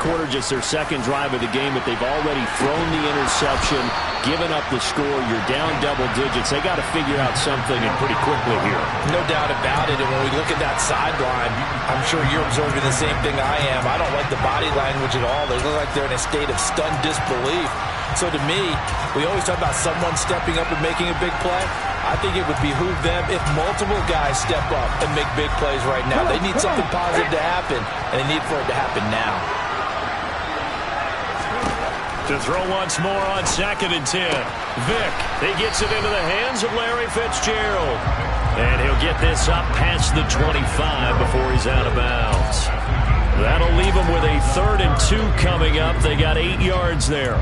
quarter, just their second drive of the game, but they've already thrown the interception, given up the score. You're down double digits. They got to figure out something, and pretty quickly here. No doubt about it. And when we look at that sideline, I'm sure you're observing the same thing I am. I don't like the body language at all. They look like they're in a state of stunned disbelief. So to me, we always talk about someone stepping up and making a big play. I think it would behoove them if multiple guys step up and make big plays right now. They need something positive to happen, and they need for it to happen now. To throw once more on 2nd and 10. Vick, he gets it into the hands of Larry Fitzgerald. And he'll get this up past the 25 before he's out of bounds. That'll leave him with a 3rd and 2 coming up. They got 8 yards there.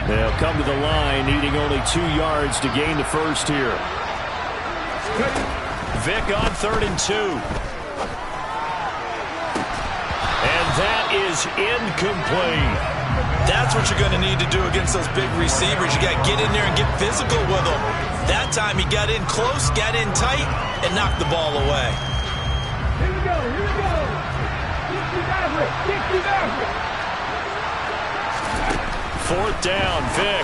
They'll come to the line, needing only 2 yards to gain the first here. Vick on 3rd and 2. And that is incomplete. That's what you're going to need to do against those big receivers. You got to get in there and get physical with them. That time he got in close, got in tight, and knocked the ball away. Here we go, here we go. 60 Maverick. 4th down, Vick.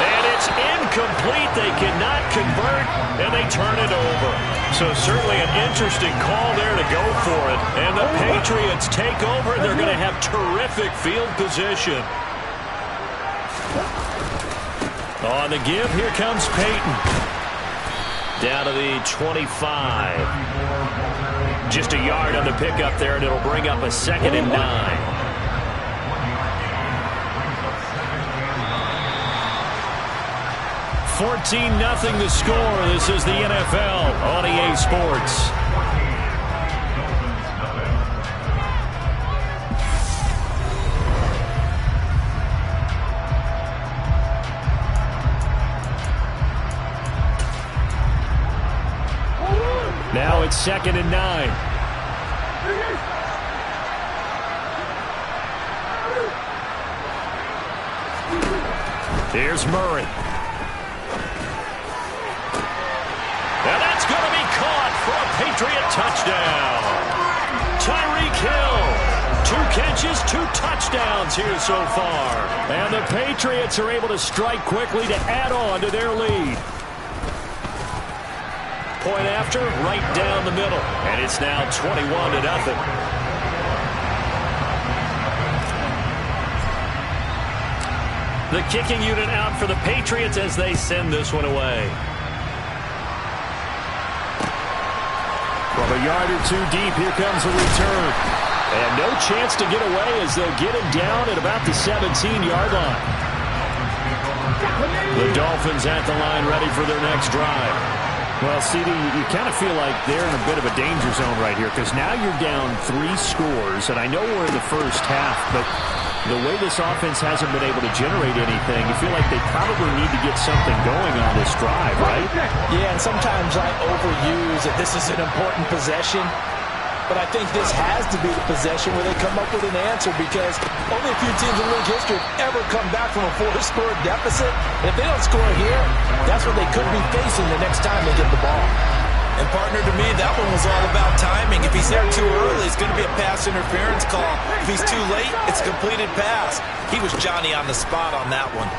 And it's incomplete. They cannot convert, and they turn it over. So certainly an interesting call there to go for it. And the Patriots take over. They're going to have terrific field position. On the give, here comes Peyton. Down to the 25. Just a yard on the pickup there, and it'll bring up a 2nd and 9. 14-0 the score. This is the NFL on EA Sports. Now it's 2nd and 9. Here's Murray. And that's going to be caught for a Patriot touchdown. Tyreek Hill. 2 catches, 2 touchdowns here so far. And the Patriots are able to strike quickly to add on to their lead. Point after, right down the middle. And it's now 21-0. The kicking unit out for the Patriots as they send this one away. From a yard or 2 deep, here comes a return. And no chance to get away as they'll get him down at about the 17-yard line. The Dolphins at the line ready for their next drive. Well, CD, you kind of feel like they're in a bit of a danger zone right here because now you're down 3 scores, and I know we're in the first half, but the way this offense hasn't been able to generate anything, you feel like they probably need to get something going on this drive, right? Yeah, and sometimes I overuse that this is an important possession, but I think this has to be the possession where they come up with an answer because only a few teams in league history have ever come back from a 4-score deficit. And if they don't score here, that's what they could be facing the next time they get the ball. And, partner, to me, that one was all about timing. If he's there too early, it's going to be a pass interference call. If he's too late, it's a completed pass. He was Johnny on the spot on that one.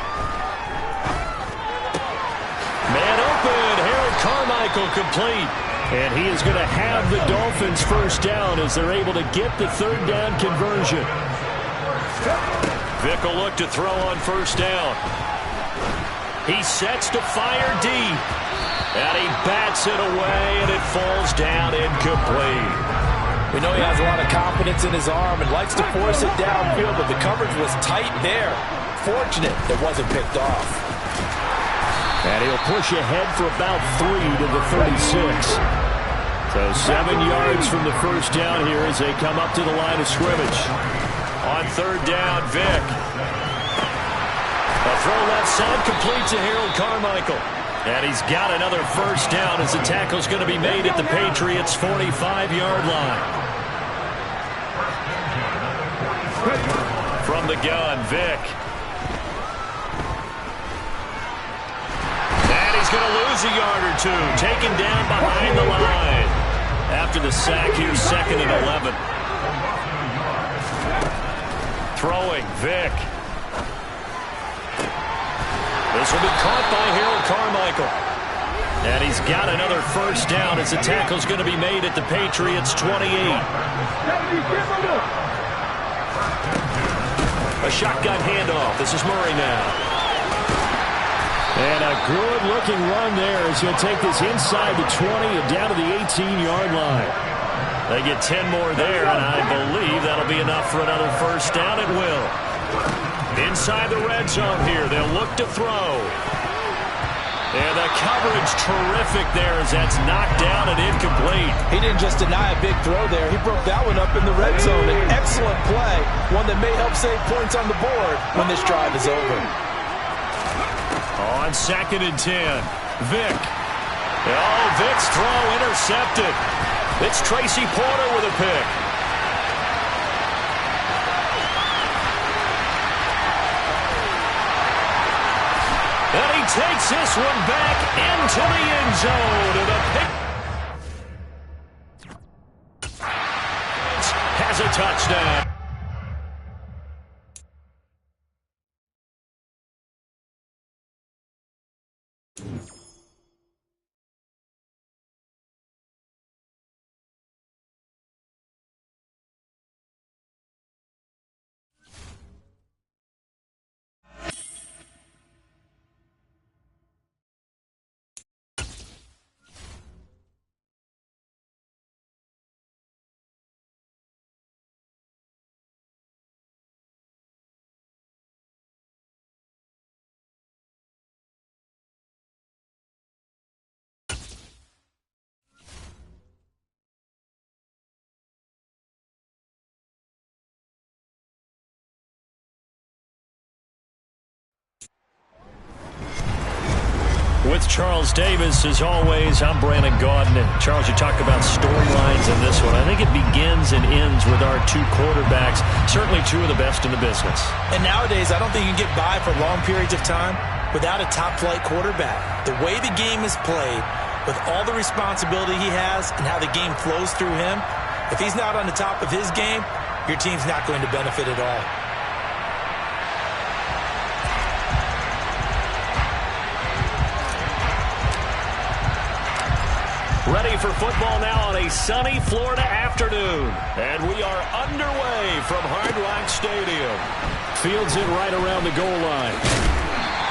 Man open. Harold Carmichael complete. And he is going to have the Dolphins first down as they're able to get the 3rd down conversion. Vick will look to throw on first down. He sets to fire deep. And he bats it away, and it falls down incomplete. We know he has a lot of confidence in his arm and likes to force it downfield, but the coverage was tight there. Fortunate it wasn't picked off. And he'll push ahead for about 3 to the 36. So 7 yards from the first down here as they come up to the line of scrimmage. On 3rd down, Vick. A throw left side complete to Harold Carmichael. And he's got another first down as the tackle's going to be made at the Patriots' 45-yard line. From the gun, Vick. And he He's going to lose a yard or two. Taken down behind the line. After the sack, here's 2nd and 11. Throwing, Vick. This will be caught by Harold Carmichael. And he's got another first down as the tackle's going to be made at the Patriots' 28. A shotgun handoff. This is Murray now. And a good-looking run there as he'll take this inside the 20 and down to the 18-yard line. They get 10 more there, and I believe that'll be enough for another first down. It will. Inside the red zone here. They'll look to throw. And the coverage terrific there as that's knocked down and incomplete. He didn't just deny a big throw there. He broke that one up in the red zone. An excellent play, one that may help save points on the board when this drive is over. On 2nd and 10, Vick. Oh, Vick's throw intercepted. It's Tracy Porter with a pick. And he takes this one back into the end zone. And the pick has a touchdown. With Charles Davis, as always, I'm Brandon Gaudin. And Charles, you talk about storylines in this one. I think it begins and ends with our two quarterbacks, certainly two of the best in the business. And nowadays, I don't think you can get by for long periods of time without a top-flight quarterback. The way the game is played, with all the responsibility he has and how the game flows through him, if he's not on the top of his game, your team's not going to benefit at all. Ready for football now on a sunny Florida afternoon. And we are underway from Hard Rock Stadium. Fields it right around the goal line.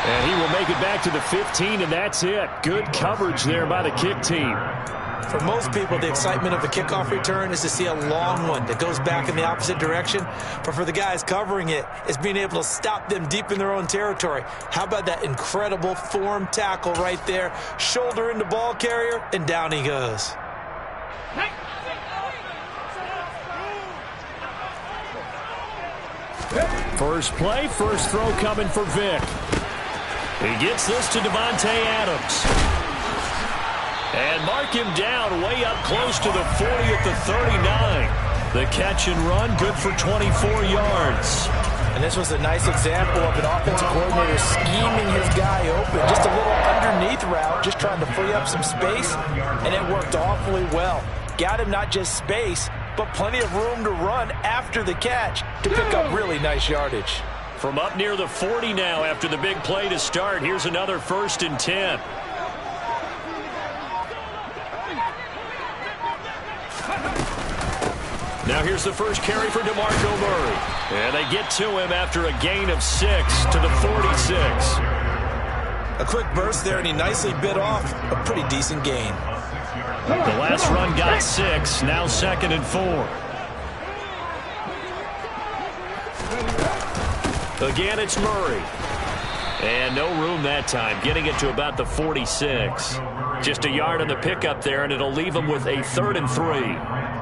And he will make it back to the 15, and that's it. Good coverage there by the kick team. For most people, the excitement of the kickoff return is to see a long one that goes back in the opposite direction. But for the guys covering it, it's being able to stop them deep in their own territory. How about that incredible form tackle right there? Shoulder into ball carrier, and down he goes. First play, first throw coming for Vick. He gets this to Devontae Adams. And mark him down way up close to the 40 at the 39. The catch and run, good for 24 yards. And this was a nice example of an offensive coordinator scheming his guy open. Just a little underneath route, just trying to free up some space, and it worked awfully well. Got him not just space, but plenty of room to run after the catch to pick up really nice yardage. From up near the 40 now after the big play to start, here's another 1st and 10. Now here's the first carry for DeMarco Murray. And they get to him after a gain of 6 to the 46. A quick burst there, and he nicely bit off a pretty decent gain. The last run got 6, now 2nd and 4. Again, it's Murray. And no room that time, getting it to about the 46. Just a yard on the pickup there, and it'll leave him with a 3rd and 3.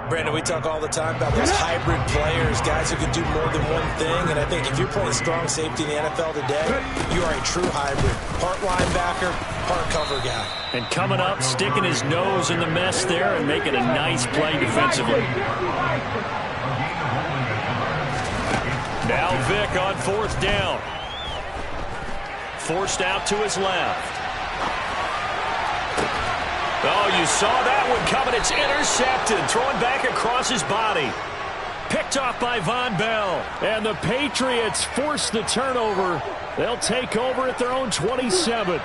Brandon, we talk all the time about those hybrid players, guys who can do more than one thing. And I think if you're playing strong safety in the NFL today, you are a true hybrid. Part linebacker, part cover guy. And coming up, sticking his nose in the mess there and making a nice play defensively. Now Vick on 4th down. Forced out to his left. you saw that one coming. It's intercepted. Throwing back across his body. Picked off by Von Bell. And the Patriots force the turnover. They'll take over at their own 27.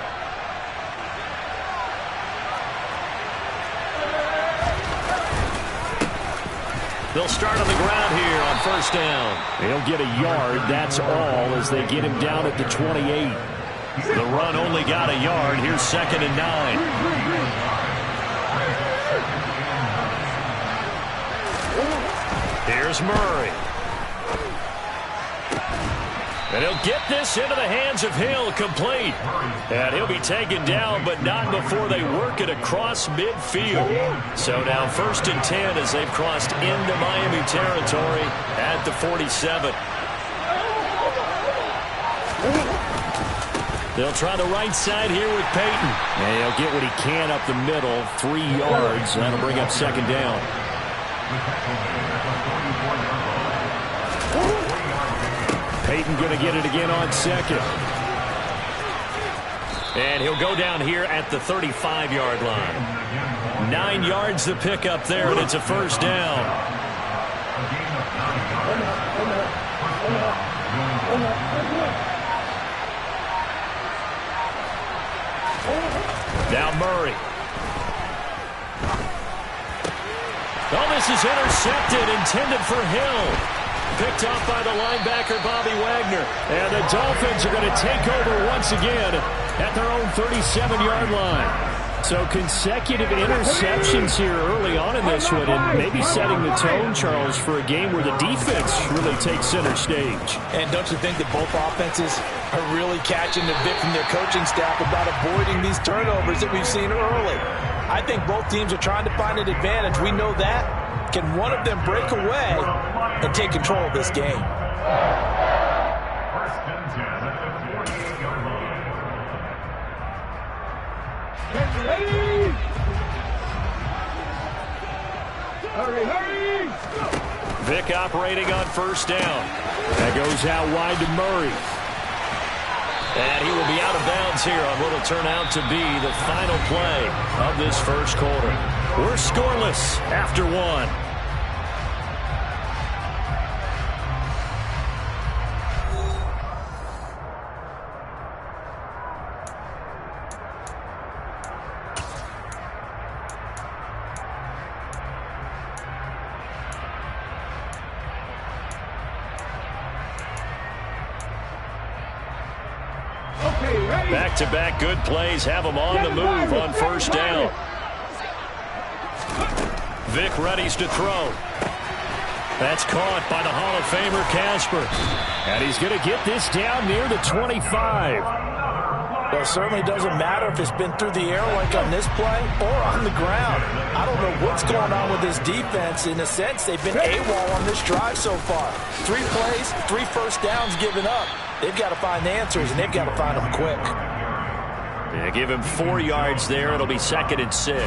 They'll start on the ground here on first down. They'll get a yard, that's all, as they get him down at the 28. The run only got a yard. Here's 2nd and 9. Here's Murray. And he'll get this into the hands of Hill, complete. And he'll be taken down, but not before they work it across midfield. So now 1st and 10 as they've crossed into Miami territory at the 47. They'll try the right side here with Peyton. And he'll get what he can up the middle, 3 yards. That'll bring up 2nd down. Peyton going to get it again on 2nd. And he'll go down here at the 35-yard line. 9 yards to pick up there, and it's a 1st down. Now Murray. Oh, this is intercepted, intended for Hill. Picked off by the linebacker, Bobby Wagner. And the Dolphins are going to take over once again at their own 37-yard line. So consecutive interceptions here early on in this one, and maybe setting the tone, Charles, for a game where the defense really takes center stage. And don't you think that both offenses are really catching the bit from their coaching staff about avoiding these turnovers that we've seen early? I think both teams are trying to find an advantage. We know that. Can one of them break away and take control of this game? 1st and 10 at the 48-yard line. Ready? Hurry! Vic operating on 1st down. That goes out wide to Murray. And he will be out of bounds here on what will turn out to be the final play of this 1st quarter. We're scoreless after 1. Back-to-back good plays have them on the move on 1st down. Vic readies to throw. That's caught by the Hall of Famer Casper. And he's going to get this down near the 25. Well, it certainly doesn't matter if it's been through the air like on this play or on the ground. I don't know what's going on with this defense. In a sense, they've been AWOL on this drive so far. 3 plays, 3 1st downs given up. They've got to find answers, and they've got to find them quick. Yeah, give him 4 yards there. It'll be 2nd and 6.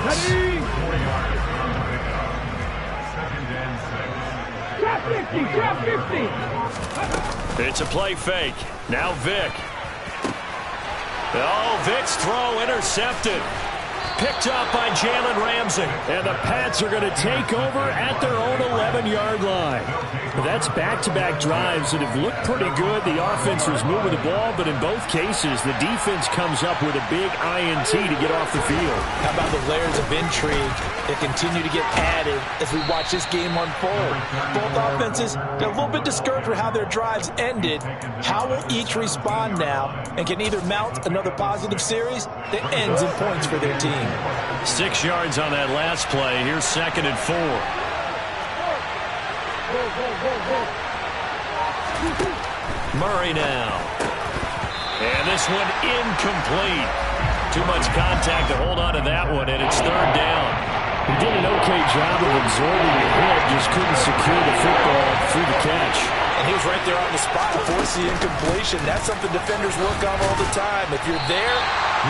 Drop 50. It's a play fake. Now Vic. Oh, Vic's throw intercepted. Picked up by Jalen Ramsey. And the Pats are going to take over at their own 11-yard line. That's back-to-back drives that have looked pretty good. The offense was moving the ball, but in both cases, the defense comes up with a big INT to get off the field. How about the layers of intrigue that continue to get added as we watch this game unfold? Both offenses, they're a little bit discouraged with how their drives ended. How will each respond now and can either mount another positive series that ends in points for their team? 6 yards on that last play. Here's 2nd and 4. Murray now. And this one incomplete. Too much contact to hold on to that one, and it's 3rd down. He did an okay job of absorbing the hit, just couldn't secure the football through the catch. And he was right there on the spot to force the incompletion. That's something defenders work on all the time. If you're there,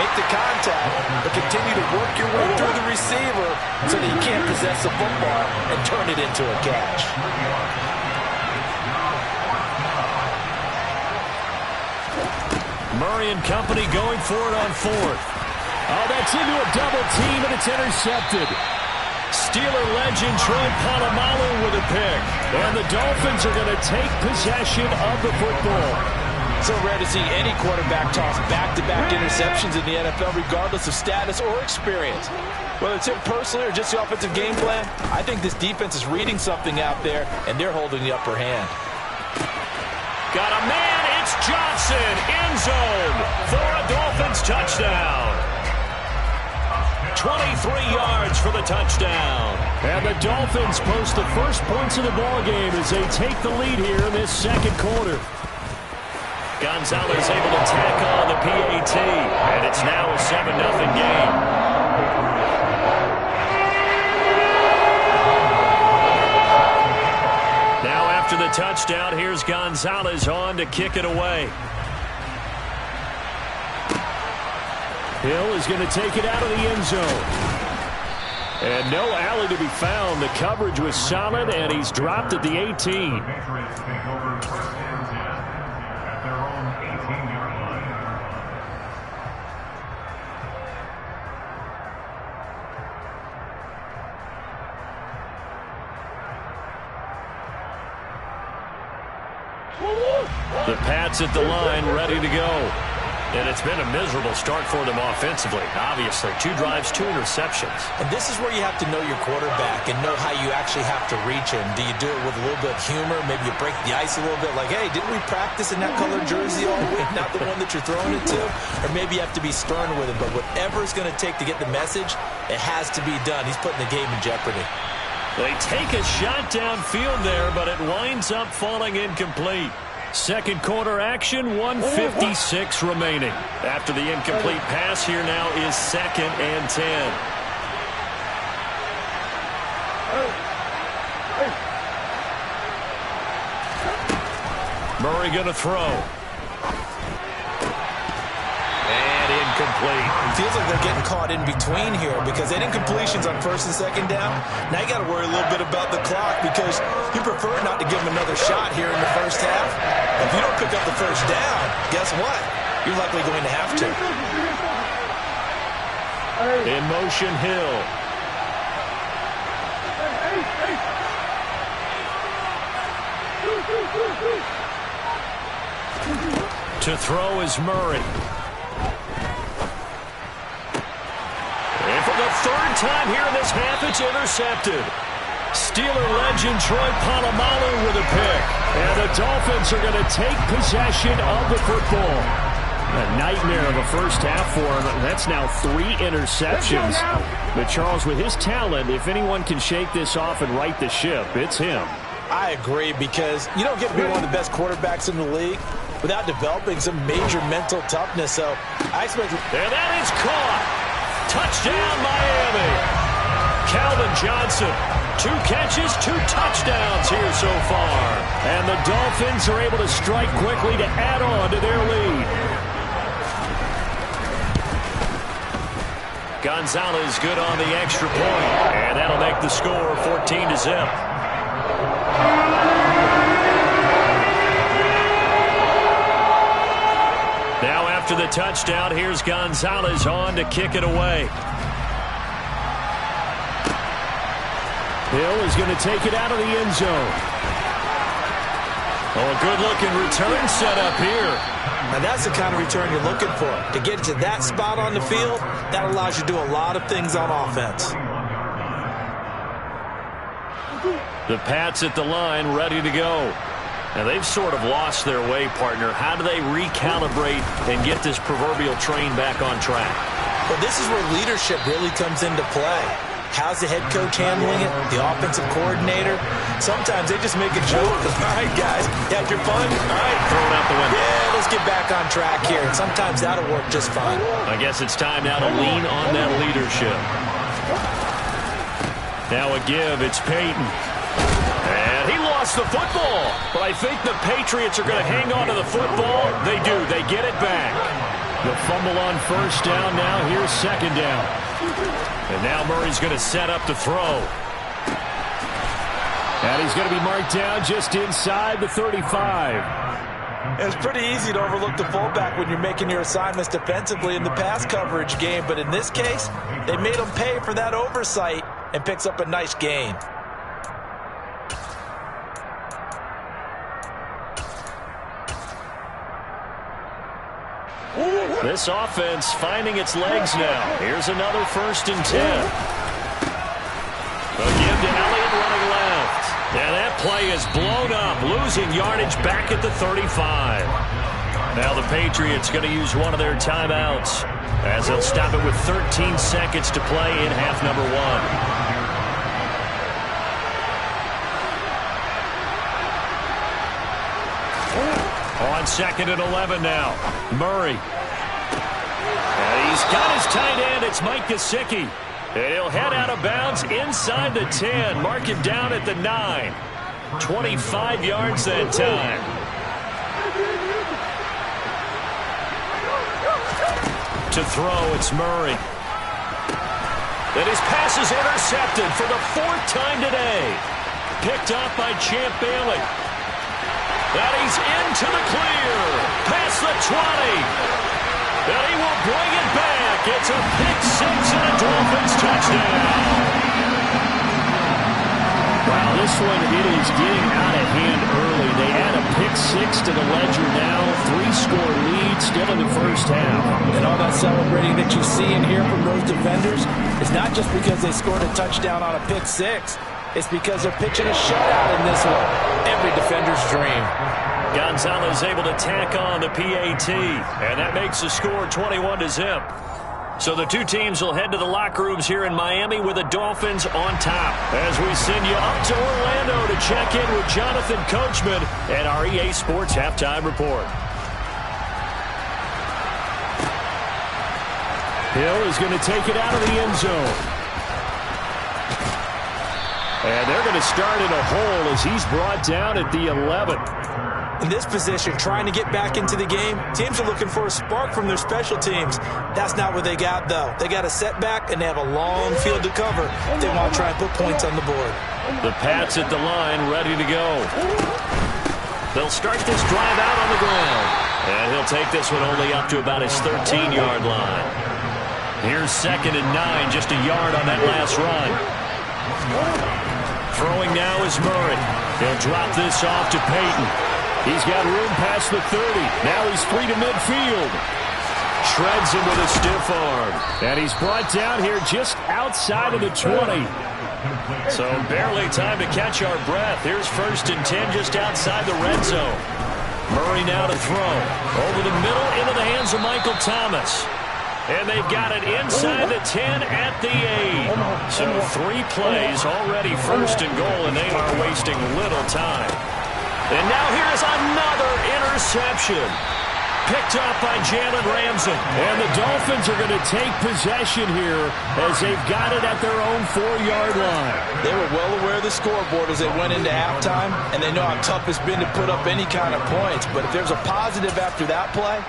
make the contact, but continue to work your way through the receiver so that you can't possess the football and turn it into a catch. Murray and company going for it on 4th. Oh, that's into a double team, and it's intercepted. Steeler legend Troy Polamalu with a pick. And the Dolphins are going to take possession of the football. So rare to see any quarterback toss back-to-back interceptions in the NFL, regardless of status or experience. Whether it's him personally or just the offensive game plan, I think this defense is reading something out there, and they're holding the upper hand. Got a man, it's Johnson, end zone for a Dolphins touchdown. 23 yards for the touchdown. And the Dolphins post the first points of the ballgame as they take the lead here in this second quarter. Gonzalez able to tack on the PAT, and it's now a 7-0 game. Now after the touchdown, here's Gonzalez on to kick it away. Hill is going to take it out of the end zone. And no alley to be found. The coverage was solid, and he's dropped at the 18. The Pats at the line, ready to go. And it's been a miserable start for them offensively. Obviously, 2 drives, 2 interceptions. And this is where you have to know your quarterback and know how you actually have to reach him. Do you do it with a little bit of humor? Maybe you break the ice a little bit, like, hey, didn't we practice in that colored jersey all week? Not the one that you're throwing it to? Or maybe you have to be stern with him. But whatever it's going to take to get the message, it has to be done. He's putting the game in jeopardy. They take a shot downfield there, but it winds up falling incomplete. Second quarter action, 1:56 remaining. After the incomplete pass, here now is 2nd and 10. Murray going to throw. And incomplete. It feels like they're getting caught in between here because they didn't completions on 1st and 2nd down. Now you got to worry a little bit about the clock because you prefer not to give them another shot here in the first half. If you don't pick up the first down, guess what? You're likely going to have to. In motion, Hill. To throw is Murray. And for the 3rd time here in this half, it's intercepted. Steeler legend Troy Polamalu with a pick. And the Dolphins are going to take possession of the football. A nightmare of a first half for him. That's now 3 interceptions. But Charles, with his talent, if anyone can shake this off and right the ship, it's him. I agree because you don't get to be one of the best quarterbacks in the league without developing some major mental toughness. So I expect... And that is caught. Touchdown, Miami. Calvin Johnson. 2 catches, 2 touchdowns here so far. And the Dolphins are able to strike quickly to add on to their lead. Gonzalez good on the extra point. And that'll make the score 14-0. Now after the touchdown, here's Gonzalez on to kick it away. Hill is going to take it out of the end zone. Oh, a good-looking return set up here. Now that's the kind of return you're looking for. To get to that spot on the field, that allows you to do a lot of things on offense. The Pats at the line, ready to go. Now, they've sort of lost their way, partner. How do they recalibrate and get this proverbial train back on track? Well, this is where leadership really comes into play. How's the head coach handling it? The offensive coordinator? Sometimes they just make a joke. All right, guys, you had your fun? All right. Throw it out the window. Yeah, let's get back on track here. And sometimes that'll work just fine. I guess it's time now to lean on that leadership. Now a give. It's Peyton. And he lost the football. But I think the Patriots are going to hang on to the football. They do. They get it back. The fumble on first down. Now here's second down. And now Murray's going to set up to throw. And he's going to be marked down just inside the 35. It's pretty easy to overlook the fullback when you're making your assignments defensively in the pass coverage game, but in this case, they made him pay for that oversight and picks up a nice gain. This offense finding its legs now. Here's another 1st and 10. A give to Elliott running left. And that play is blown up, losing yardage back at the 35. Now the Patriots going to use one of their timeouts as they'll stop it with 13 seconds to play in half number 1. On 2nd and 11 now. Murray. And he's got his tight end. It's Mike Gesicki. And he'll head out of bounds inside the 10. Mark him down at the 9. 25 yards that time. To throw, it's Murray. And his pass is intercepted for the 4th time today. Picked up by Champ Bailey. And he's into the clear. Past the 20. And he will bring it back. It's a pick 6 and a Dolphins touchdown. Wow, this one, it is getting out of hand early. They add a pick 6 to the ledger now. 3-score lead still in the first half. And all that celebrating that you see and hear from those defenders is not just because they scored a touchdown on a pick 6. It's because they're pitching a shutout in this one. Every defender's dream. Gonzalez able to tack on the PAT, and that makes the score 21-0. So the two teams will head to the locker rooms here in Miami with the Dolphins on top. As we send you up to Orlando to check in with Jonathan Coachman and our EA Sports Halftime Report. Hill is going to take it out of the end zone. And they're going to start in a hole as he's brought down at the 11. In this position, trying to get back into the game, teams are looking for a spark from their special teams. That's not what they got, though. They got a setback, and they have a long field to cover if they want to try and put points on the board. The Pats at the line, ready to go. They'll start this drive out on the ground. And he'll take this one only up to about his 13-yard line. Here's 2nd and 9, just a yard on that last run. Throwing now is Murray. He'll drop this off to Peyton. He's got room past the 30. Now he's free to midfield. Shreds him with a stiff arm. And he's brought down here just outside of the 20. So barely time to catch our breath. Here's 1st and 10 just outside the red zone. Murray now to throw. Over the middle into the hands of Michael Thomas. And they've got it inside the 10 at the 8. So 3 plays already 1st and goal, and they are wasting little time. And now here's another interception. Picked up by Jalen Ramsey. And the Dolphins are going to take possession here as they've got it at their own 4-yard line. They were well aware of the scoreboard as they went into halftime, and they know how tough it's been to put up any kind of points. But if there's a positive after that play,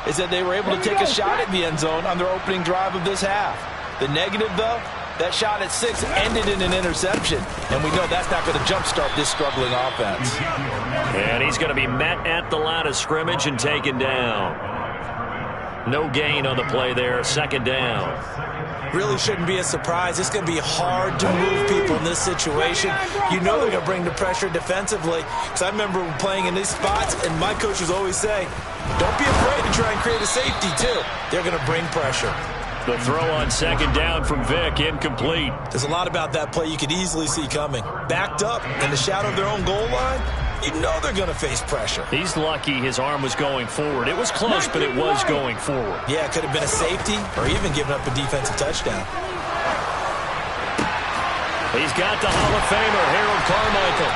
is that they were able to take a shot at the end zone on their opening drive of this half. The negative, though, that shot at 6 ended in an interception, and we know that's not going to jumpstart this struggling offense. And he's going to be met at the line of scrimmage and taken down. No gain on the play there, 2nd down. Really shouldn't be a surprise. It's going to be hard to move people in this situation. You know they're going to bring the pressure defensively. Because I remember playing in these spots, and my coaches always say, don't be afraid to try and create a safety, too. They're going to bring pressure. The throw on 2nd down from Vick, incomplete. There's a lot about that play you could easily see coming. Backed up in the shadow of their own goal line, you know they're going to face pressure. He's lucky his arm was going forward. It was close, but it was going forward. Yeah, it could have been a safety or even given up a defensive touchdown. He's got the Hall of Famer, Harold Carmichael.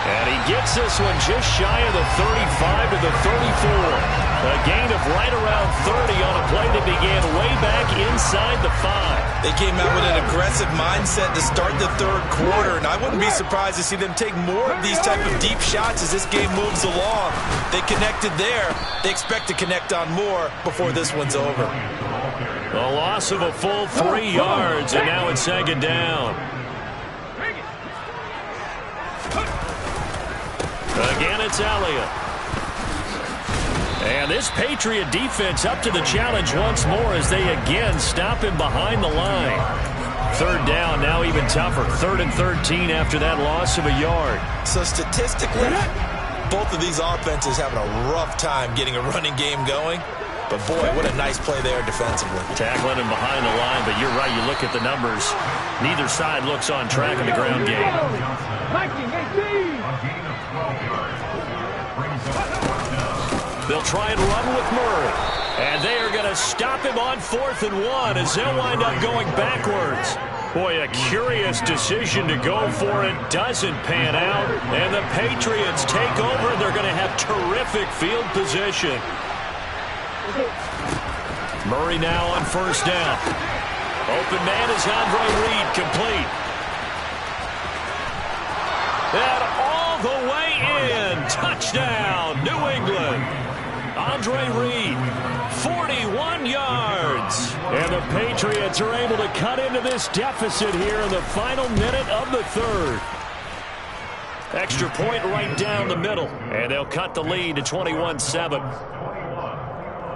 And he gets this one just shy of the 35 to the 34. A gain of right around 30 on a play that began way back inside the 5. They came out with an aggressive mindset to start the 3rd quarter, and I wouldn't be surprised to see them take more of these type of deep shots as this game moves along. They connected there. They expect to connect on more before this one's over. A loss of a full 3 yards, and now it's 2nd down. Again, it's Elliott. And this Patriot defense up to the challenge once more as they again stop him behind the line. Third down, now even tougher. 3rd and 13 after that loss of a yard. So statistically, both of these offenses having a rough time getting a running game going. But, boy, what a nice play there defensively. Tackling him behind the line, but you're right. You look at the numbers. Neither side looks on track in the ground game. They'll try and run with Murray. And they are going to stop him on 4th and 1 as they'll wind up going backwards. Boy, a curious decision to go for it. Doesn't pan out. And the Patriots take over. They're going to have terrific field position. Murray now on 1st down. Open man is Andre Reed, complete. And all the way in. Touchdown, New England. Andre Reed, 41 yards. And the Patriots are able to cut into this deficit here in the final minute of the 3rd. Extra point right down the middle. And they'll cut the lead to 21-7.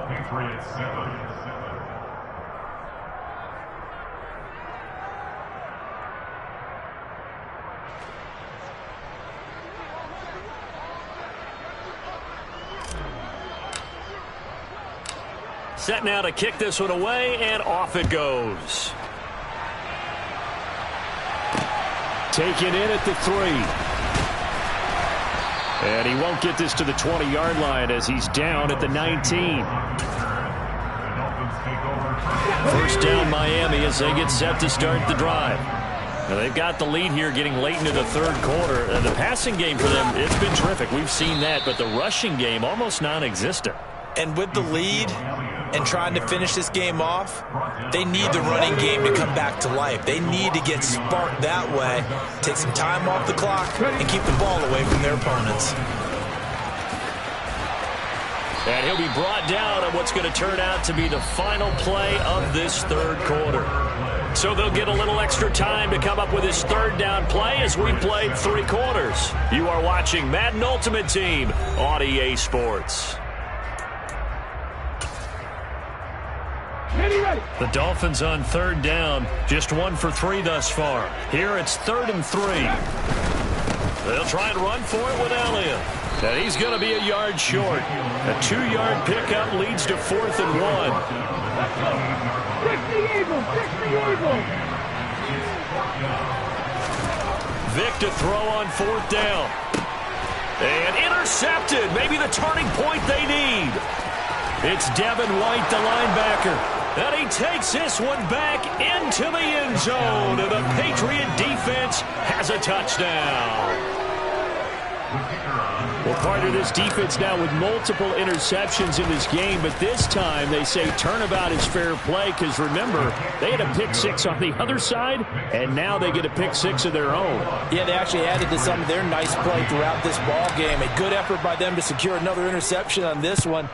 Patriots 7. Set now to kick this one away, and off it goes. Taken in at the 3. And he won't get this to the 20-yard line as he's down at the 19. 1st down Miami as they get set to start the drive. Now they've got the lead here getting late into the 3rd quarter. The passing game for them, it's been terrific. We've seen that, but the rushing game almost non-existent. And with the lead and trying to finish this game off, they need the running game to come back to life. They need to get sparked that way, take some time off the clock, and keep the ball away from their opponents. And he'll be brought down on what's going to turn out to be the final play of this 3rd quarter. So they'll get a little extra time to come up with his 3rd down play as we played 3 quarters. You are watching Madden Ultimate Team on EA Sports. The Dolphins on 3rd down, just 1 for 3 thus far. Here it's 3rd and 3. They'll try and run for it with Elliott. And he's going to be a yard short. A 2-yard pickup leads to 4th and 1. Vic to throw on 4th down. And intercepted. Maybe the turning point they need. It's Devin White, the linebacker. And he takes this one back into the end zone. And the Patriot defense has a touchdown. Well, part of this defense now with multiple interceptions in this game, but this time they say turnabout is fair play because, remember, they had a pick-6 on the other side, and now they get a pick-6 of their own. Yeah, they actually added to some of their nice play throughout this ball game. A good effort by them to secure another interception on this one.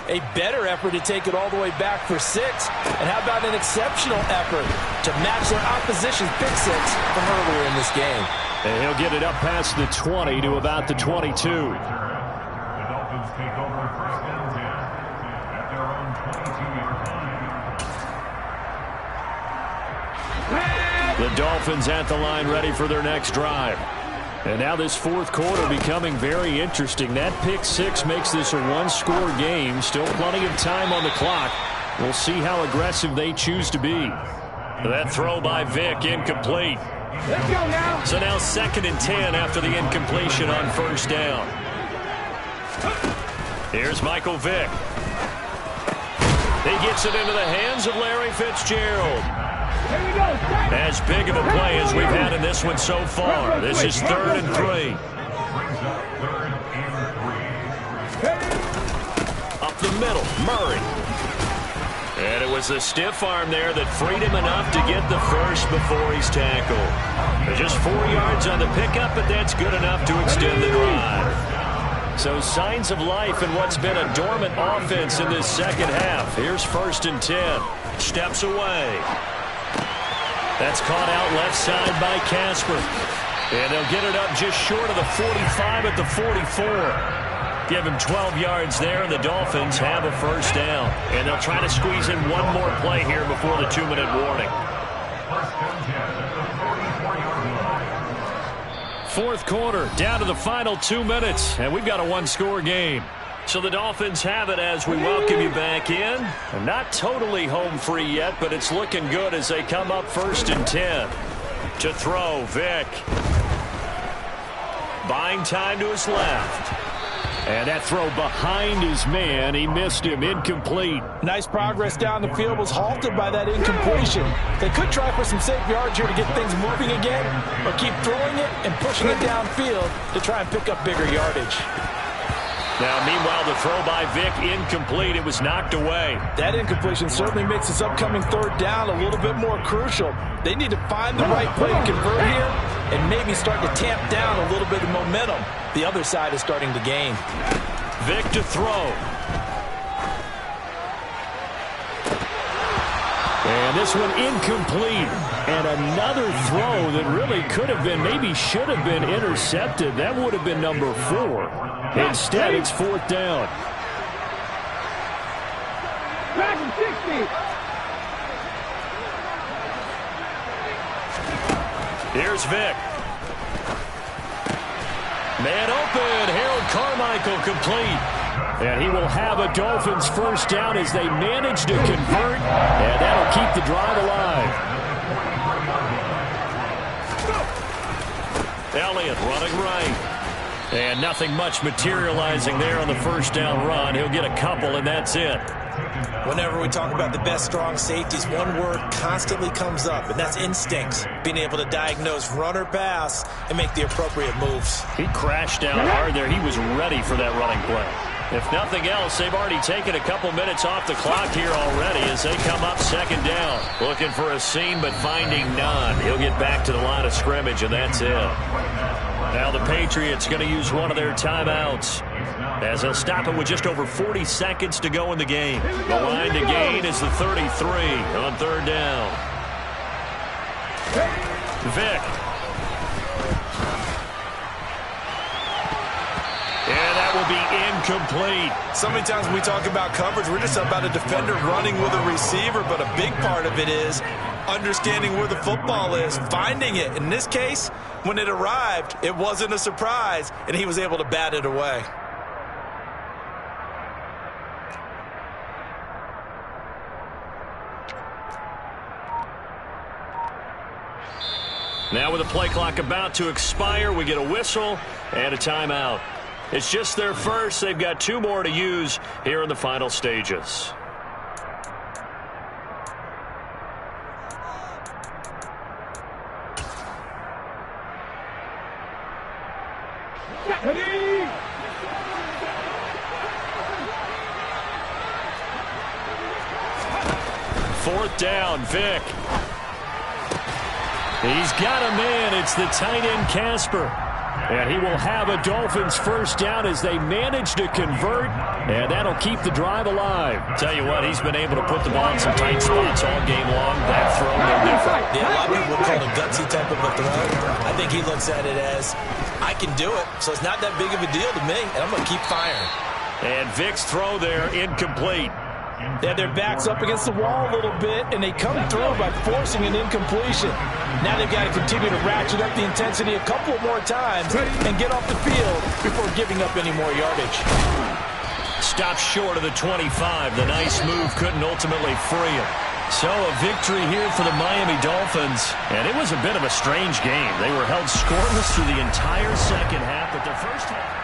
A better effort to take it all the way back for 6. And how about an exceptional effort to match their opposition's pick-6 from earlier in this game? And he'll get it up past the 20 to about the 22. The Dolphins take over 1st and 10 at their own 22-yard line. The Dolphins at the line ready for their next drive. And now this 4th quarter becoming very interesting. That pick-6 makes this a 1-score game. Still plenty of time on the clock. We'll see how aggressive they choose to be. That throw by Vic, incomplete. Let's go now. So now 2nd and 10 after the incompletion on 1st down. Here's Michael Vick. He gets it into the hands of Larry Fitzgerald. Here we go. As big of a play as we've had in this one so far. This is 3rd and 3. Up the middle, Murray. And it was a stiff arm there that freed him enough to get the first before he's tackled. Just 4 yards on the pickup, but that's good enough to extend the drive. So signs of life in what's been a dormant offense in this 2nd half. Here's 1st and 10. Steps away. That's caught out left side by Casper. And they'll get it up just short of the 45 at the 44. Give him 12 yards there, and the Dolphins have a first down. And they'll try to squeeze in one more play here before the 2-minute warning. Fourth quarter, down to the final 2 minutes, and we've got a one-score game. So the Dolphins have it as we welcome you back in. And not totally home free yet, but it's looking good as they come up 1st and 10. To throw, Vick. Buying time to his left. And that throw behind his man. He missed him. Incomplete. Nice progress down the field was halted by that incompletion. They could try for some safe yards here to get things moving again, or keep throwing it and pushing it downfield to try and pick up bigger yardage. Now, meanwhile, the throw by Vick incomplete. It was knocked away. That incompletion certainly makes this upcoming 3rd down a little bit more crucial. They need to find the right play to convert here and maybe start to tamp down a little bit of momentum. The other side is starting to gain. Vick to throw. And this one incomplete. And another throw that really could have been, maybe should have been intercepted. That would have been number 4. Instead, it's 4th down. Back 60. Here's Vick. Man open. Harold Carmichael complete. And he will have a Dolphins first down as they manage to convert. And that'll keep the drive alive. Elliott running right. And nothing much materializing there on the first down run. He'll get a couple, and that's it. Whenever we talk about the best strong safeties, one word constantly comes up, and that's instincts. Being able to diagnose run or pass and make the appropriate moves. He crashed down hard there. He was ready for that running play. If nothing else, they've already taken a couple minutes off the clock here already as they come up 2nd down. Looking for a seam, but finding none. He'll get back to the line of scrimmage, and that's it. Now the Patriots going to use one of their timeouts as they'll stop it with just over 40 seconds to go in the game. The line to gain is the 33 on 3rd down. Vick. And that will be incomplete. So many times when we talk about coverage, we're just about a defender running with a receiver, but a big part of it is understanding where the football is, finding it. In this case, when it arrived, it wasn't a surprise, and he was able to bat it away. Now with the play clock about to expire, we get a whistle and a timeout. It's just their first. They've got 2 more to use here in the final stages. Fourth down, Vick. He's got a man. It's the tight end, Casper. And he will have a Dolphins first down as they manage to convert, and that'll keep the drive alive. Tell you what, he's been able to put the ball in some tight spots all game long. That throw, no different. Yeah, a lot of people call it a gutsy type of a throw. I think he looks at it as, I can do it, so it's not that big of a deal to me, and I'm going to keep firing. And Vick's throw there, incomplete. They had their backs up against the wall a little bit, and they come through by forcing an incompletion. Now they've got to continue to ratchet up the intensity a couple more times and get off the field before giving up any more yardage. Stopped short of the 25. The nice move couldn't ultimately free him. So a victory here for the Miami Dolphins. And it was a bit of a strange game. They were held scoreless through the entire second half, but their first half...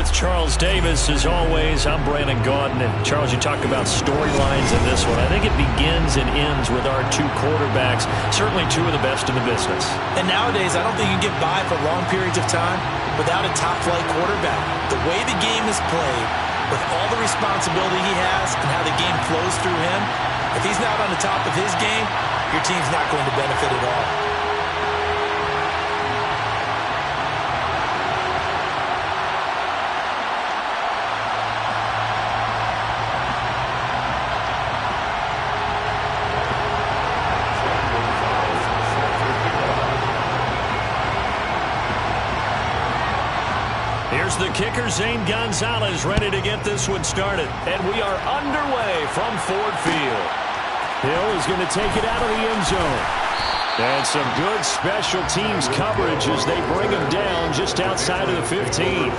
with Charles Davis. As always, I'm Brandon Gaudin. And Charles, you talk about storylines in this one. I think it begins and ends with our two quarterbacks, certainly two of the best in the business. And nowadays, I don't think you can get by for long periods of time without a top-flight quarterback. The way the game is played, with all the responsibility he has and how the game flows through him, if he's not on the top of his game, your team's not going to benefit at all. Here's the kicker, Zane Gonzalez, ready to get this one started. And we are underway from Ford Field. Hill is going to take it out of the end zone. And some good special teams coverage as they bring him down just outside of the 15.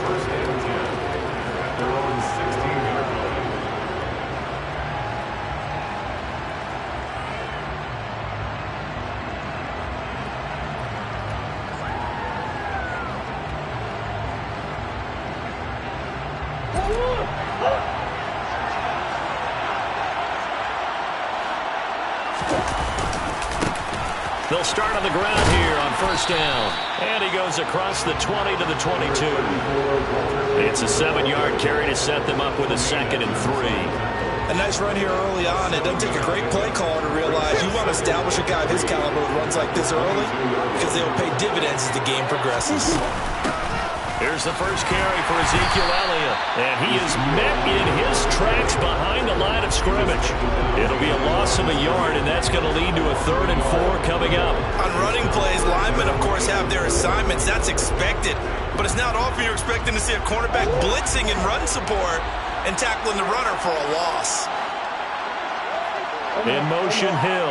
They'll start on the ground here on first down. And he goes across the 20 to the 22. It's a 7-yard carry to set them up with a 2nd and 3. A nice run here early on. It doesn't take a great play caller to realize you want to establish a guy of his caliber with runs like this early because they will pay dividends as the game progresses. Here's the first carry for Ezekiel Elliott. And he is met in his tracks behind the line of scrimmage. It'll be a loss of a yard, and that's going to lead to a 3rd and 4 coming up. On running plays, linemen, of course, have their assignments. That's expected. But it's not often you're expecting to see a cornerback blitzing in run support and tackling the runner for a loss. In motion, Hill.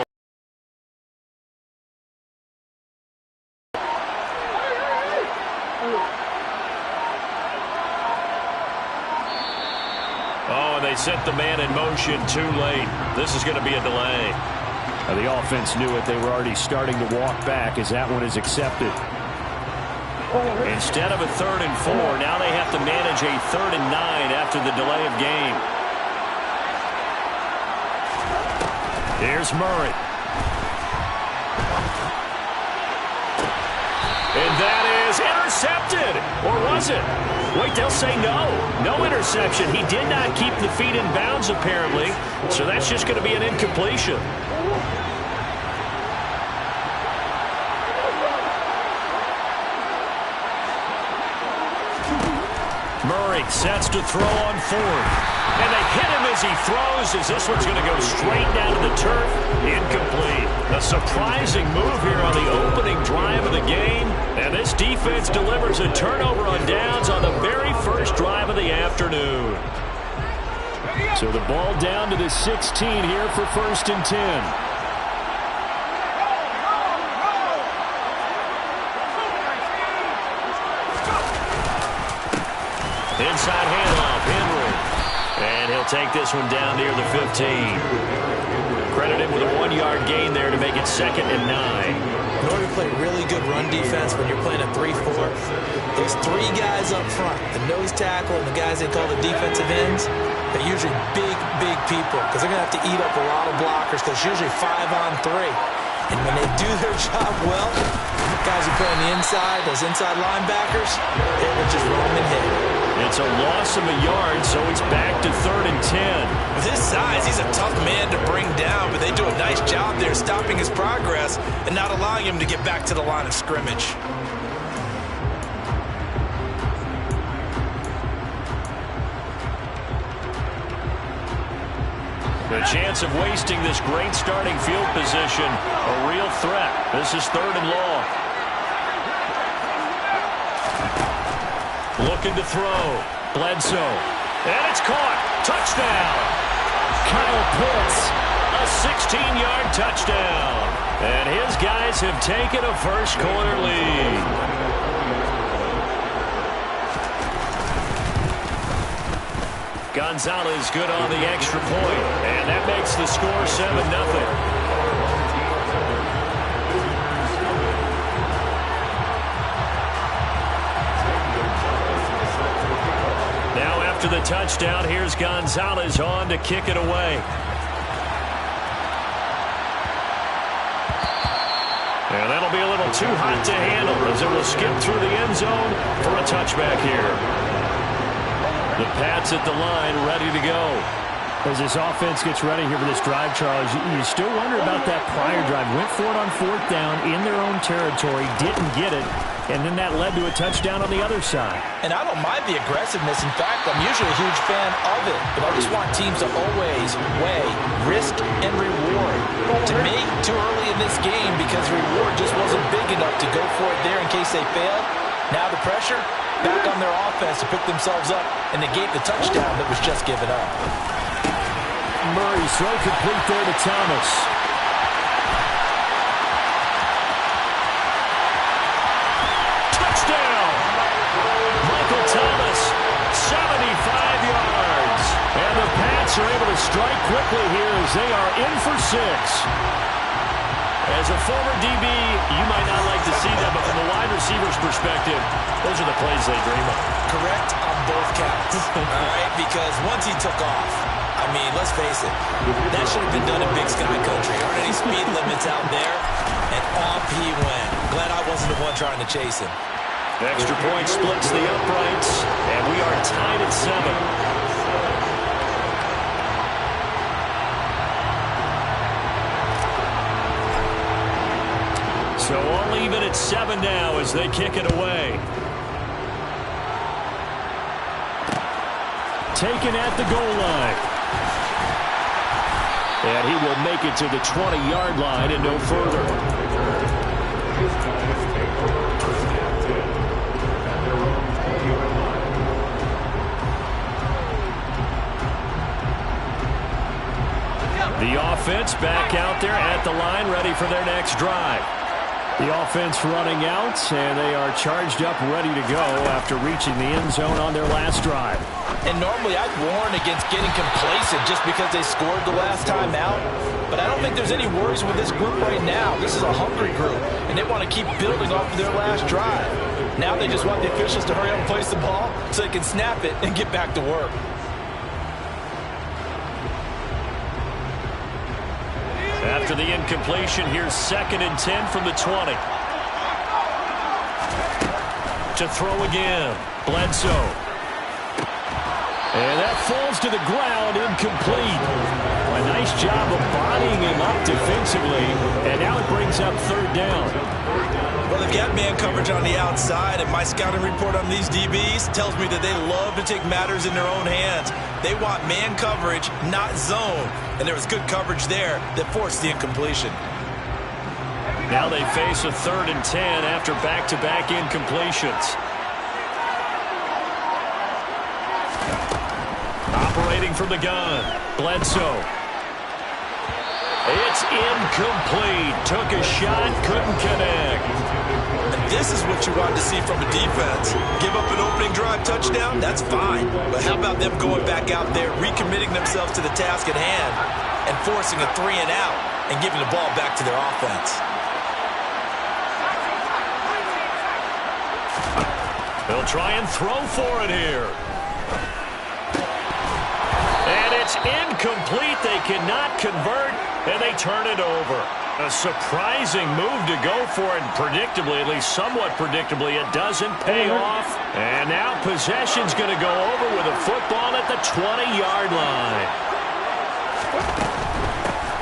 Oh, and they set the man in motion too late. This is going to be a delay. The offense knew it. They were already starting to walk back as that one is accepted. Instead of a 3rd and 4, now they have to manage a 3rd and 9 after the delay of game. Here's Murray. And that is intercepted. Or was it? Wait, they'll say no. No interception. He did not keep the feet in bounds, apparently. So that's just going to be an incompletion. Murray sets to throw on 4th. And they hit him as he throws, as this one's going to go straight down to the turf. Incomplete. A surprising move here on the opening drive of the game. And this defense delivers a turnover on downs on the very first drive of the afternoon. So the ball down to the 16 here for 1st and 10. Inside handoff, Henry. And he'll take this one down near the 15. Credited with a 1-yard gain there to make it 2nd and 9. In order to play really good run defense when you're playing a 3-4, those 3 guys up front, the nose tackle and the guys they call the defensive ends, they're usually big, big people because they're going to have to eat up a lot of blockers because it's usually 5-on-3. And when they do their job well, guys who play on the inside, those inside linebackers, they will just roam and hit. It's a loss of a yard, so it's back to 3rd and 10. With his size, he's a tough man to bring down, but they do a nice job there stopping his progress and not allowing him to get back to the line of scrimmage. The chance of wasting this great starting field position, a real threat. This is 3rd and long. Looking to throw. Bledsoe. And it's caught. Touchdown. Kyle Pitts. A 16-yard touchdown. And his guys have taken a first-quarter lead. Gonzalez good on the extra point. And that makes the score 7-0. after the touchdown, here's Gonzalez on to kick it away. And that'll be a little too hot to handle as it will skip through the end zone for a touchback here. The Pats at the line, ready to go. As this offense gets ready here for this drive, Charles, you still wonder about that prior drive. Went for it on 4th down in their own territory, didn't get it, and then that led to a touchdown on the other side. And I don't mind the aggressiveness. In fact, I'm usually a huge fan of it, but I just want teams to always weigh risk and reward. To me, too early in this game because the reward just wasn't big enough to go for it there in case they failed. Now the pressure back on their offense to pick themselves up and negate the touchdown that was just given up. Murray's throw complete there to Thomas. Touchdown! Michael Thomas, 75 yards. And the Pats are able to strike quickly here as they are in for 6. As a former DB, you might not like to see that, but from a wide receiver's perspective, those are the plays they dream of. Correct on both counts. All right, because once he took off, I mean, let's face it, that should have been done in Big Sky Country. Aren't any speed limits out there? And off he went. Glad I wasn't the one trying to chase him. Extra point splits the uprights, and we are tied at 7. So all even at 7 now as they kick it away. Taken at the goal line. And he will make it to the 20-yard line and no further. The offense back out there at the line, ready for their next drive. The offense running out, and they are charged up, ready to go after reaching the end zone on their last drive. And normally I'd warn against getting complacent just because they scored the last time out. But I don't think there's any worries with this group right now. This is a hungry group, and they want to keep building off of their last drive. Now they just want the officials to hurry up and place the ball so they can snap it and get back to work. After the incompletion, here's 2nd and 10 from the 20. To throw again, Bledsoe. And that falls to the ground, incomplete. A nice job of bodying him up defensively, and now it brings up 3rd down. Well, they've got man coverage on the outside, and my scouting report on these DBs tells me that they love to take matters in their own hands. They want man coverage, not zone. And there was good coverage there that forced the incompletion. Now they face a 3rd and 10 after back-to-back incompletions. Operating from the gun, Bledsoe. It's incomplete. Took a shot, couldn't connect. And this is what you want to see from a defense. Give up an opening drive touchdown, that's fine. But how about them going back out there, recommitting themselves to the task at hand, and forcing a 3 and out, and giving the ball back to their offense. They'll try and throw for it here. And it's incomplete. They cannot convert, and they turn it over. A surprising move to go for it, and predictably, at least somewhat predictably, it doesn't pay off. And now possession's going to go over with a football at the 20-yard line.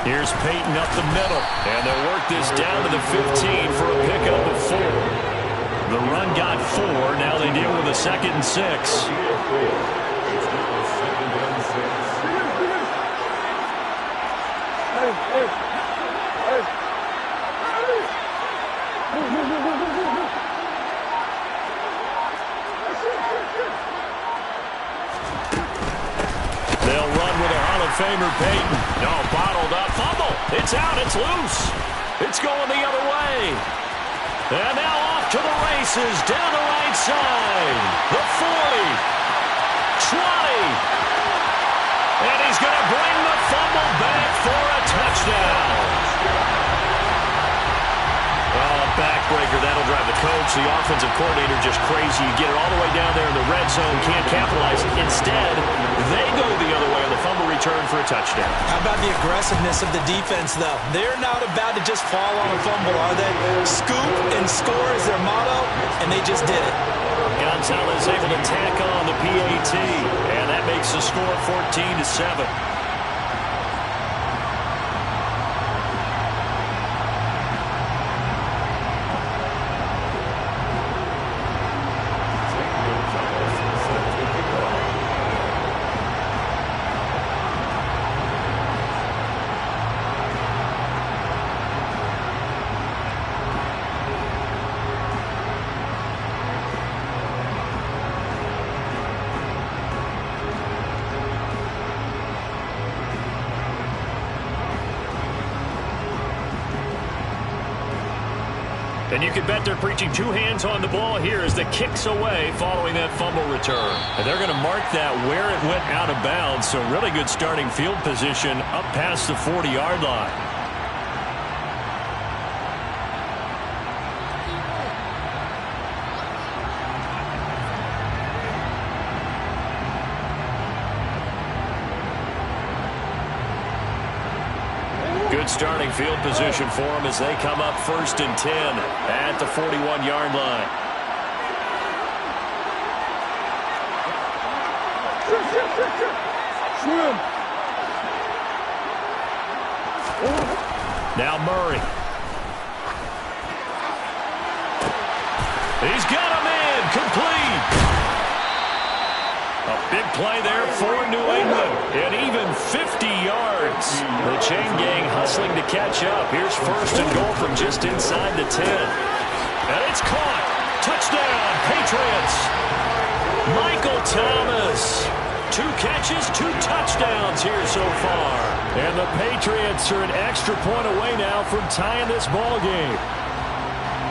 Here's Peyton up the middle, and they'll work this down to the 15 for a pickup of 4. The run got 4. Now they deal with a 2nd and 6. They'll run with a Hall of Famer, Peyton. No, bottled up. Fumble. It's out. It's loose. It's going the other way. And now off to the races down the right side. The 40. 20. And he's going to bring the fumble back for a touchdown. Oh, backbreaker. That'll drive the coach, the offensive coordinator, just crazy. You get it all the way down there in the red zone, can't capitalize. Instead, they go the other way on the fumble return for a touchdown. How about the aggressiveness of the defense, though? They're not about to just fall on a fumble, are they? Scoop and score is their motto, and they just did it. Gonzalez able to tack on the PAT, and that makes the score 14-7. And you can bet they're preaching two hands on the ball here as the kick's away following that fumble return. And they're going to mark that where it went out of bounds, so really good starting field position up past the 40-yard line. Good starting field position for them as they come up 1st and 10 at the 41-yard line. Swim. Now Murray. He's got him in. Complete. A big play there for New England. And even 50 yards. The chain gang hustling to catch up. Here's 1st and goal from just inside the 10. And it's caught. Touchdown, Patriots. Michael Thomas. 2 catches, 2 touchdowns here so far. And the Patriots are an extra point away now from tying this ball game.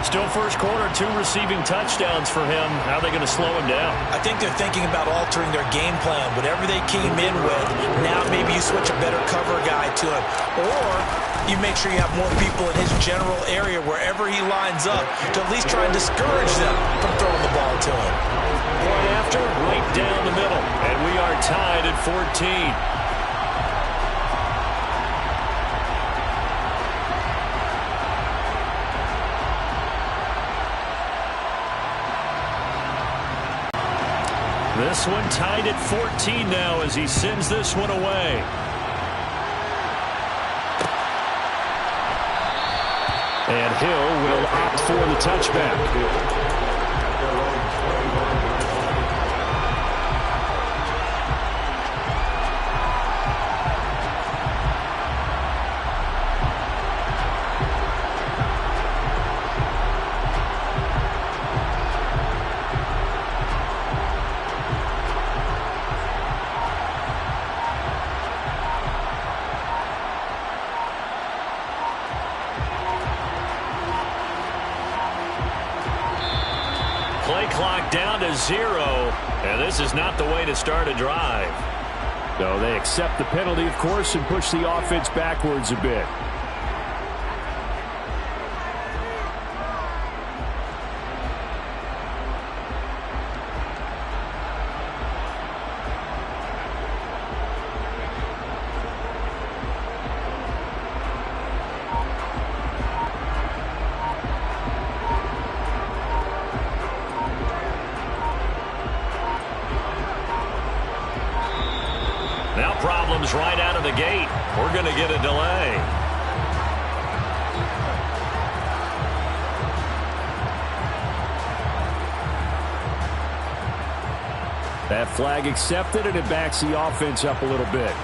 Still first quarter, 2 receiving touchdowns for him. How are they going to slow him down? I think they're thinking about altering their game plan. Whatever they came in with, now maybe you switch a better cover guy to him. Or you make sure you have more people in his general area wherever he lines up to at least try and discourage them from throwing the ball to him. Point after, right down the middle. And we are tied at 14. This one tied at 14 now as he sends this one away. And Hill will opt for the touchback. Play clock down to 0, and this is not the way to start a drive. So they accept the penalty, of course, and push the offense backwards a bit. Now problems right out of the gate. We're going to get a delay. That flag accepted, and it backs the offense up a little bit.